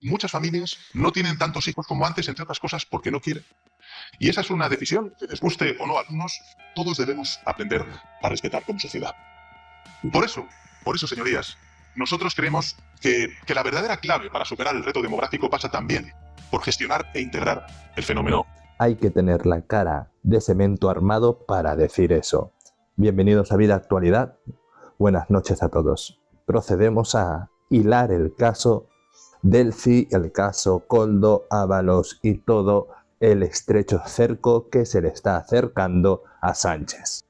Muchas familias no tienen tantos hijos como antes, entre otras cosas, porque no quieren. Y esa es una decisión que, les guste o no a algunos, todos debemos aprender a respetar como sociedad. Por eso, señorías, nosotros creemos que la verdadera clave para superar el reto demográfico pasa también por gestionar e integrar el fenómeno. Hay que tener la cara de cemento armado para decir eso. Bienvenidos a Vida Actualidad. Buenas noches a todos. Procedemos a hilar el caso Delcy, el caso Koldo, Ábalos y todo el estrecho cerco que se le está acercando a Sánchez.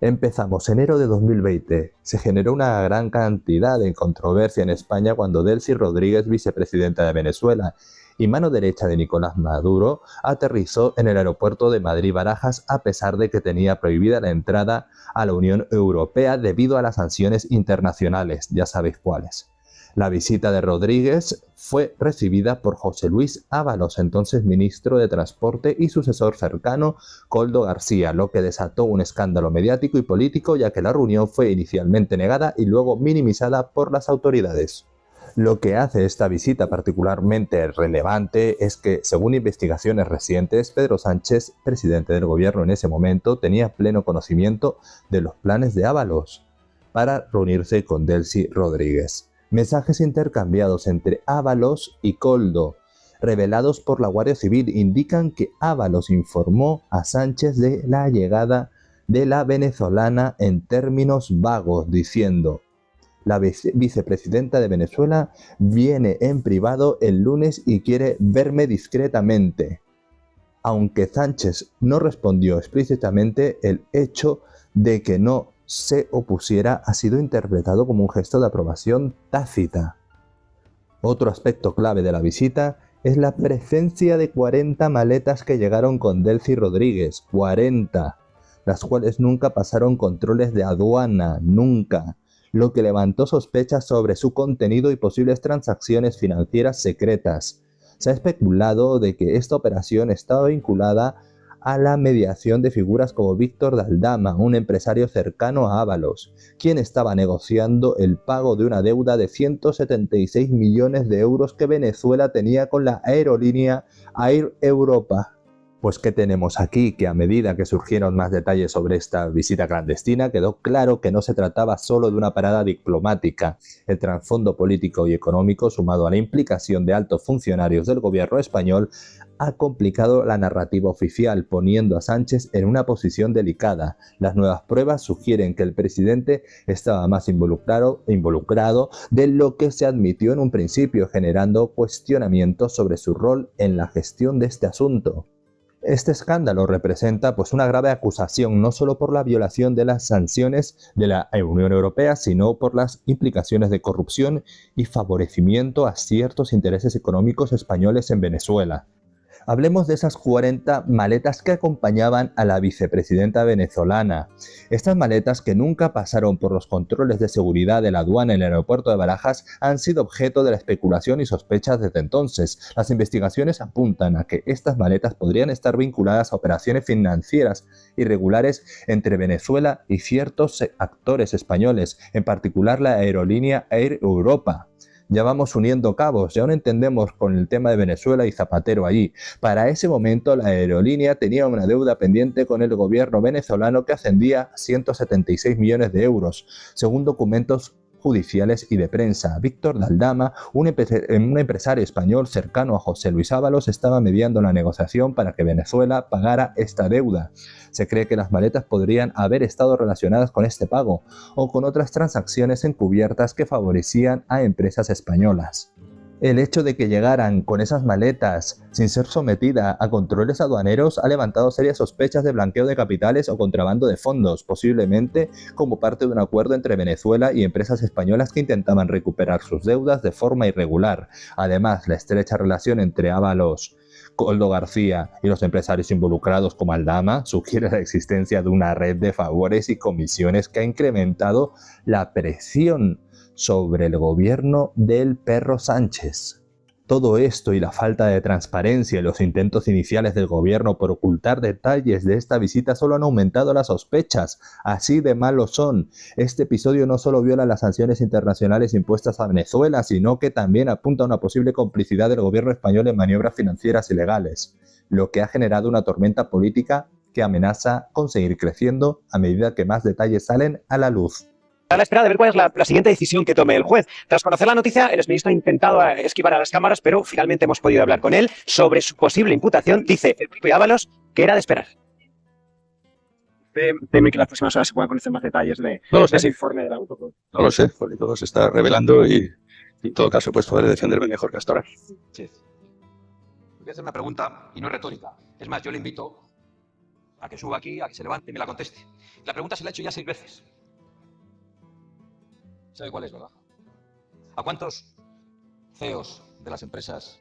Empezamos enero de 2020. Se generó una gran cantidad de controversia en España cuando Delcy Rodríguez, vicepresidenta de Venezuela y mano derecha de Nicolás Maduro, aterrizó en el aeropuerto de Madrid-Barajas a pesar de que tenía prohibida la entrada a la Unión Europea debido a las sanciones internacionales, ya sabéis cuáles. La visita de Rodríguez fue recibida por José Luis Ábalos, entonces ministro de Transporte, y sucesor cercano, Koldo García, lo que desató un escándalo mediático y político, ya que la reunión fue inicialmente negada y luego minimizada por las autoridades. Lo que hace esta visita particularmente relevante es que, según investigaciones recientes, Pedro Sánchez, presidente del gobierno en ese momento, tenía pleno conocimiento de los planes de Ábalos para reunirse con Delcy Rodríguez. Mensajes intercambiados entre Ábalos y Koldo, revelados por la Guardia Civil, indican que Ábalos informó a Sánchez de la llegada de la venezolana en términos vagos, diciendo: la vicepresidenta de Venezuela viene en privado el lunes y quiere verme discretamente. Aunque Sánchez no respondió explícitamente, el hecho de que no se opusiera ha sido interpretado como un gesto de aprobación tácita. Otro aspecto clave de la visita es la presencia de 40 maletas que llegaron con Delcy Rodríguez, 40, las cuales nunca pasaron controles de aduana, nunca, lo que levantó sospechas sobre su contenido y posibles transacciones financieras secretas. Se ha especulado de que esta operación estaba vinculada a la mediación de figuras como Víctor de Aldama, un empresario cercano a Ábalos, quien estaba negociando el pago de una deuda de 176 millones de euros que Venezuela tenía con la aerolínea Air Europa. Pues ¿qué tenemos aquí? Que a medida que surgieron más detalles sobre esta visita clandestina, quedó claro que no se trataba solo de una parada diplomática. El trasfondo político y económico, sumado a la implicación de altos funcionarios del gobierno español, ha complicado la narrativa oficial, poniendo a Sánchez en una posición delicada. Las nuevas pruebas sugieren que el presidente estaba más involucrado de lo que se admitió en un principio, generando cuestionamientos sobre su rol en la gestión de este asunto. Este escándalo representa una grave acusación, no solo por la violación de las sanciones de la Unión Europea, sino por las implicaciones de corrupción y favorecimiento a ciertos intereses económicos españoles en Venezuela. Hablemos de esas 40 maletas que acompañaban a la vicepresidenta venezolana. Estas maletas, que nunca pasaron por los controles de seguridad de la aduana en el aeropuerto de Barajas, han sido objeto de la especulación y sospechas desde entonces. Las investigaciones apuntan a que estas maletas podrían estar vinculadas a operaciones financieras irregulares entre Venezuela y ciertos actores españoles, en particular la aerolínea Air Europa. Ya vamos uniendo cabos, ya no entendemos con el tema de Venezuela y Zapatero allí. Para ese momento la aerolínea tenía una deuda pendiente con el gobierno venezolano que ascendía a 176 millones de euros, según documentos judiciales y de prensa. Víctor de Aldama, un empresario español cercano a José Luis Ábalos, estaba mediando la negociación para que Venezuela pagara esta deuda. Se cree que las maletas podrían haber estado relacionadas con este pago o con otras transacciones encubiertas que favorecían a empresas españolas. El hecho de que llegaran con esas maletas sin ser sometida a controles aduaneros ha levantado serias sospechas de blanqueo de capitales o contrabando de fondos, posiblemente como parte de un acuerdo entre Venezuela y empresas españolas que intentaban recuperar sus deudas de forma irregular. Además, la estrecha relación entre Ábalos, Koldo García y los empresarios involucrados como Aldama sugiere la existencia de una red de favores y comisiones que ha incrementado la presión sobre el gobierno del perro Sánchez. Todo esto y la falta de transparencia y los intentos iniciales del gobierno por ocultar detalles de esta visita solo han aumentado las sospechas. Así de malos son. Este episodio no solo viola las sanciones internacionales impuestas a Venezuela, sino que también apunta a una posible complicidad del gobierno español en maniobras financieras ilegales, lo que ha generado una tormenta política que amenaza con seguir creciendo a medida que más detalles salen a la luz. A la espera de ver cuál es la siguiente decisión que tome el juez. Tras conocer la noticia, el exministro ha intentado esquivar a las cámaras, pero finalmente hemos podido hablar con él sobre su posible imputación. Dice el propio Ábalos que era de esperar. Teme que las próximas horas se puedan conocer más detalles de ese informe de la autopsia. No lo sé, porque todo se está revelando y en todo caso pues podré defenderme mejor que hasta ahora. Sí. Voy a hacer una pregunta y no es retórica. Es más, yo le invito a que suba aquí, a que se levante y me la conteste. La pregunta se la he hecho ya 6 veces. ¿Sabe cuál es, verdad? ¿A cuántos CEOs de las empresas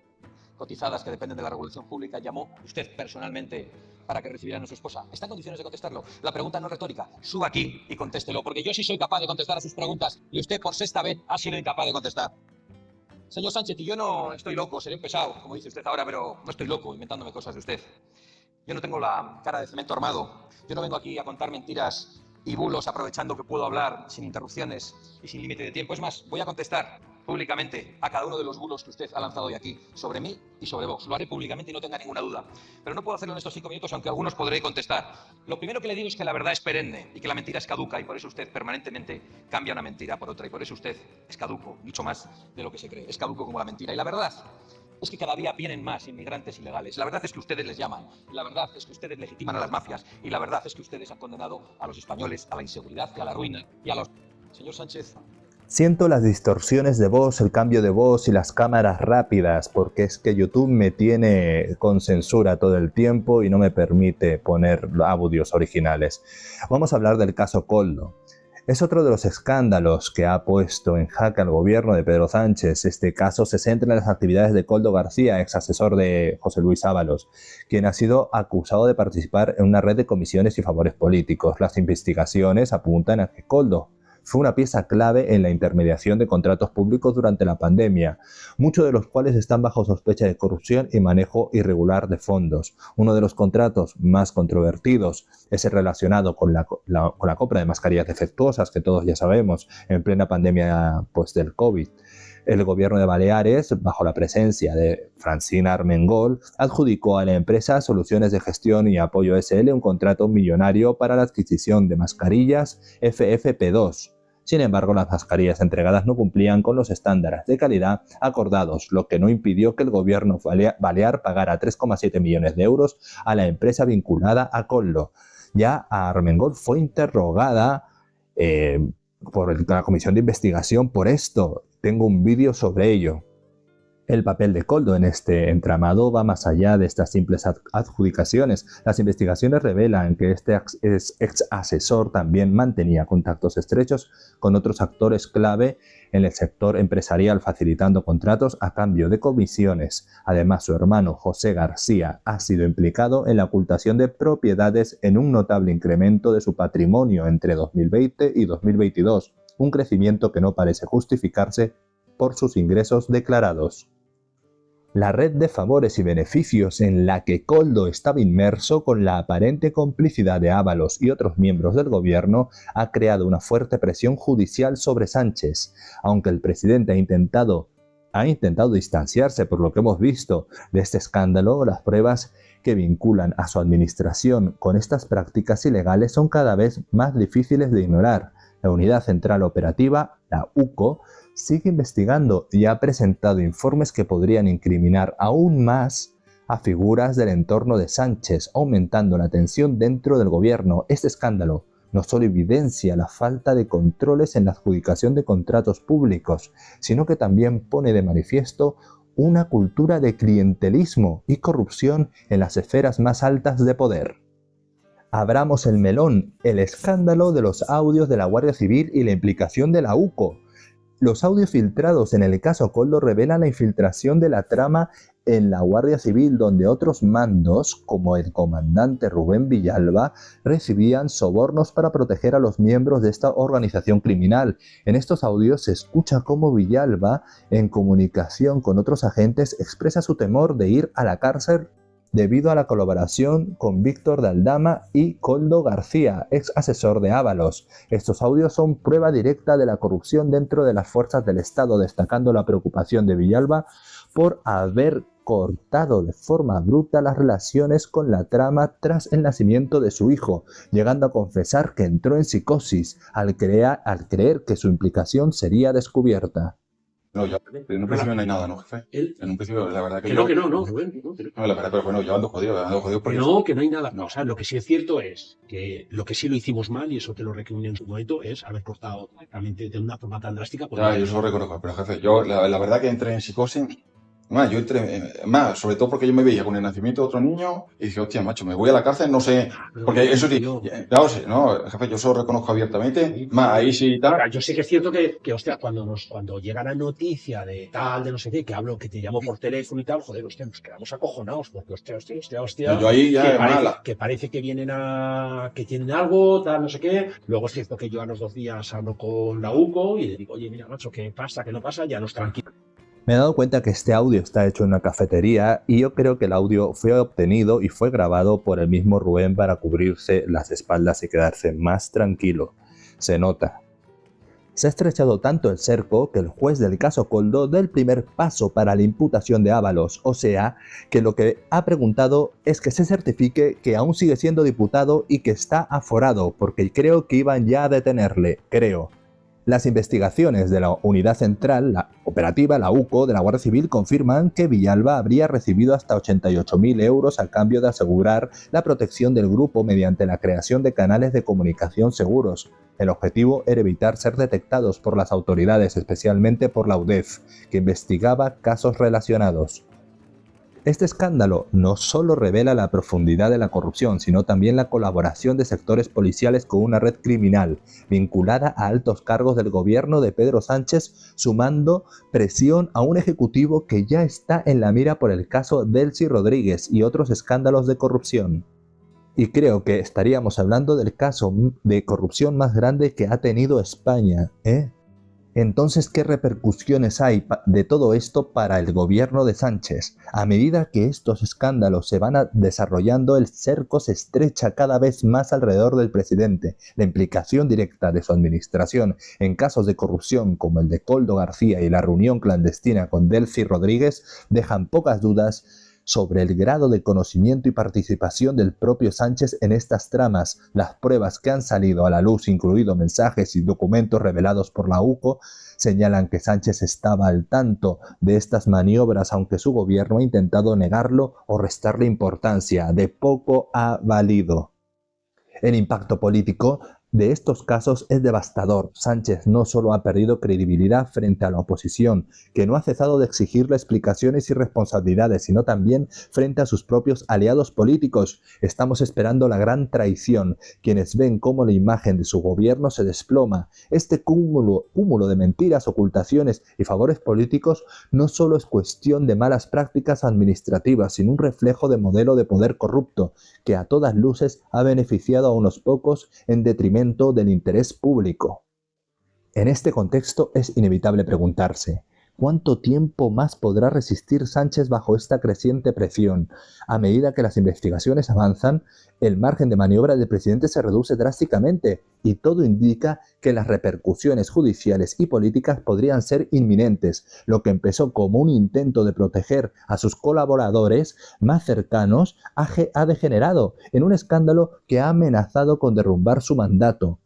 cotizadas que dependen de la regulación pública llamó usted personalmente para que recibieran a su esposa? ¿Está en condiciones de contestarlo? La pregunta no es retórica. Suba aquí y contéstelo, porque yo sí soy capaz de contestar a sus preguntas y usted por sexta vez ha sido incapaz de contestar. Señor Sánchez, y yo no estoy loco, seré un pesado, como dice usted ahora, pero no estoy loco inventándome cosas de usted. Yo no tengo la cara de cemento armado. Yo no vengo aquí a contar mentiras y bulos aprovechando que puedo hablar sin interrupciones y sin límite de tiempo. Es más, voy a contestar públicamente a cada uno de los bulos que usted ha lanzado hoy aquí, sobre mí y sobre Vox. Lo haré públicamente y no tenga ninguna duda. Pero no puedo hacerlo en estos 5 minutos, aunque algunos podré contestar. Lo primero que le digo es que la verdad es perenne y que la mentira es caduca, y por eso usted permanentemente cambia una mentira por otra, y por eso usted es caduco, mucho más de lo que se cree. Es caduco como la mentira. Y la verdad es que cada día vienen más inmigrantes ilegales. La verdad es que ustedes les llaman. La verdad es que ustedes legitiman a las mafias. Y la verdad es que ustedes han condenado a los españoles a la inseguridad y a la ruina. Y a los... Señor Sánchez... Siento las distorsiones de voz, el cambio de voz y las cámaras rápidas, porque es que YouTube me tiene con censura todo el tiempo y no me permite poner audios originales. Vamos a hablar del caso Koldo. Es otro de los escándalos que ha puesto en jaque al gobierno de Pedro Sánchez. Este caso se centra en las actividades de Koldo García, ex asesor de José Luis Ábalos, quien ha sido acusado de participar en una red de comisiones y favores políticos. Las investigaciones apuntan a que Koldo fue una pieza clave en la intermediación de contratos públicos durante la pandemia, muchos de los cuales están bajo sospecha de corrupción y manejo irregular de fondos. Uno de los contratos más controvertidos es el relacionado con la compra de mascarillas defectuosas, que todos ya sabemos, en plena pandemia del COVID. El gobierno de Baleares, bajo la presencia de Francina Armengol, adjudicó a la empresa Soluciones de Gestión y Apoyo SL un contrato millonario para la adquisición de mascarillas FFP2. Sin embargo, las mascarillas entregadas no cumplían con los estándares de calidad acordados, lo que no impidió que el gobierno balear pagara 3,7 millones de euros a la empresa vinculada a Koldo. Ya Armengol fue interrogada por la comisión de investigación por esto. Tengo un vídeo sobre ello. El papel de Koldo en este entramado va más allá de estas simples adjudicaciones. Las investigaciones revelan que este ex asesor también mantenía contactos estrechos con otros actores clave en el sector empresarial, facilitando contratos a cambio de comisiones. Además, su hermano José García ha sido implicado en la ocultación de propiedades en un notable incremento de su patrimonio entre 2020 y 2022, un crecimiento que no parece justificarse por sus ingresos declarados. La red de favores y beneficios en la que Koldo estaba inmerso, con la aparente complicidad de Ábalos y otros miembros del gobierno, ha creado una fuerte presión judicial sobre Sánchez. Aunque el presidente ha intentado distanciarse, por lo que hemos visto, de este escándalo, las pruebas que vinculan a su administración con estas prácticas ilegales son cada vez más difíciles de ignorar. La Unidad Central Operativa, la UCO, sigue investigando y ha presentado informes que podrían incriminar aún más a figuras del entorno de Sánchez, aumentando la tensión dentro del gobierno. Este escándalo no solo evidencia la falta de controles en la adjudicación de contratos públicos, sino que también pone de manifiesto una cultura de clientelismo y corrupción en las esferas más altas de poder. Abramos el melón, el escándalo de los audios de la Guardia Civil y la implicación de la UCO. Los audios filtrados en el caso Koldo revelan la infiltración de la trama en la Guardia Civil, donde otros mandos, como el comandante Rubén Villalba, recibían sobornos para proteger a los miembros de esta organización criminal. En estos audios se escucha cómo Villalba, en comunicación con otros agentes, expresa su temor de ir a la cárcel debido a la colaboración con Víctor de Aldama y Koldo García, ex asesor de Ábalos. Estos audios son prueba directa de la corrupción dentro de las fuerzas del Estado, destacando la preocupación de Villalba por haber cortado de forma bruta las relaciones con la trama tras el nacimiento de su hijo, llegando a confesar que entró en psicosis al creer que su implicación sería descubierta. No, en un principio no hay nada, ¿no, jefe? En un principio, la verdad que no, Rubén. No, la verdad, pero bueno, yo ando jodido porque... Que no hay nada. No, o sea, lo que sí es cierto es que lo que sí lo hicimos mal, y eso te lo recrimino en su momento, es haber cortado directamente de una forma tan drástica. Yo eso lo reconozco, pero jefe, yo la verdad que entré en psicosis... yo entré, sobre todo porque yo me veía con el nacimiento de otro niño y dije, hostia, macho, me voy a la cárcel, no sé, porque eso sí, ya lo sé, no, jefe, yo eso lo reconozco abiertamente, ahí sí tal. Yo sé que es cierto que hostia, cuando llega la noticia de tal, de no sé qué, que te llamo por teléfono y tal, joder, hostia, nos quedamos acojonados, porque hostia, yo ahí ya que parece que vienen que tienen algo, tal, no sé qué. Luego es cierto que yo a los 2 días hablo con la UCO y le digo, oye, mira, macho, ¿qué pasa? ¿Qué no pasa? Ya nos tranquilo. Me he dado cuenta que este audio está hecho en una cafetería y yo creo que el audio fue obtenido y fue grabado por el mismo Rubén para cubrirse las espaldas y quedarse más tranquilo. Se nota. Se ha estrechado tanto el cerco que el juez del caso Koldo da el primer paso para la imputación de Ábalos, o sea, que lo que ha preguntado es que se certifique que aún sigue siendo diputado y que está aforado, porque creo que iban ya a detenerle, creo. Las investigaciones de la Unidad Central, la Operativa, la UCO, de la Guardia Civil confirman que Villalba habría recibido hasta 88.000 euros a cambio de asegurar la protección del grupo mediante la creación de canales de comunicación seguros. El objetivo era evitar ser detectados por las autoridades, especialmente por la UDEF, que investigaba casos relacionados. Este escándalo no solo revela la profundidad de la corrupción, sino también la colaboración de sectores policiales con una red criminal vinculada a altos cargos del gobierno de Pedro Sánchez, sumando presión a un ejecutivo que ya está en la mira por el caso Delcy Rodríguez y otros escándalos de corrupción. Y creo que estaríamos hablando del caso de corrupción más grande que ha tenido España, ¿eh? Entonces, ¿qué repercusiones hay de todo esto para el gobierno de Sánchez? A medida que estos escándalos se van desarrollando, el cerco se estrecha cada vez más alrededor del presidente. La implicación directa de su administración en casos de corrupción como el de Koldo García y la reunión clandestina con Delcy Rodríguez dejan pocas dudas sobre el grado de conocimiento y participación del propio Sánchez en estas tramas. Las pruebas que han salido a la luz, incluidos mensajes y documentos revelados por la UCO, señalan que Sánchez estaba al tanto de estas maniobras, aunque su gobierno ha intentado negarlo o restarle importancia. De poco ha valido. El impacto político de estos casos es devastador. Sánchez no solo ha perdido credibilidad frente a la oposición, que no ha cesado de exigirle explicaciones y responsabilidades, sino también frente a sus propios aliados políticos. Estamos esperando la gran traición, quienes ven cómo la imagen de su gobierno se desploma. Este cúmulo de mentiras, ocultaciones y favores políticos no solo es cuestión de malas prácticas administrativas, sino un reflejo de modelo de poder corrupto, que a todas luces ha beneficiado a unos pocos en detrimento del interés público. En este contexto es inevitable preguntarse, ¿cuánto tiempo más podrá resistir Sánchez bajo esta creciente presión? A medida que las investigaciones avanzan, el margen de maniobra del presidente se reduce drásticamente y todo indica que las repercusiones judiciales y políticas podrían ser inminentes. Lo que empezó como un intento de proteger a sus colaboradores más cercanos ha degenerado en un escándalo que ha amenazado con derrumbar su mandato.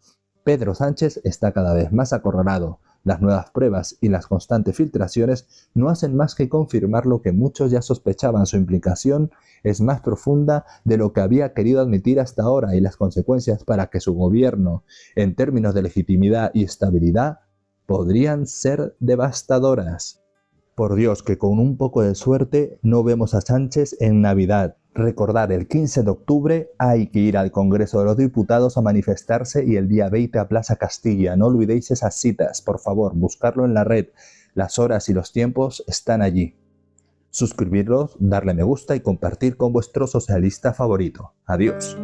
Pedro Sánchez está cada vez más acorralado. Las nuevas pruebas y las constantes filtraciones no hacen más que confirmar lo que muchos ya sospechaban. Su implicación es más profunda de lo que había querido admitir hasta ahora y las consecuencias para que su gobierno, en términos de legitimidad y estabilidad, podrían ser devastadoras. Por Dios, que con un poco de suerte no vemos a Sánchez en Navidad. Recordar, el 15 de octubre hay que ir al Congreso de los Diputados a manifestarse y el día 20 a Plaza Castilla. No olvidéis esas citas, por favor, buscarlo en la red. Las horas y los tiempos están allí. Suscribiros, darle me gusta y compartir con vuestro socialista favorito. Adiós.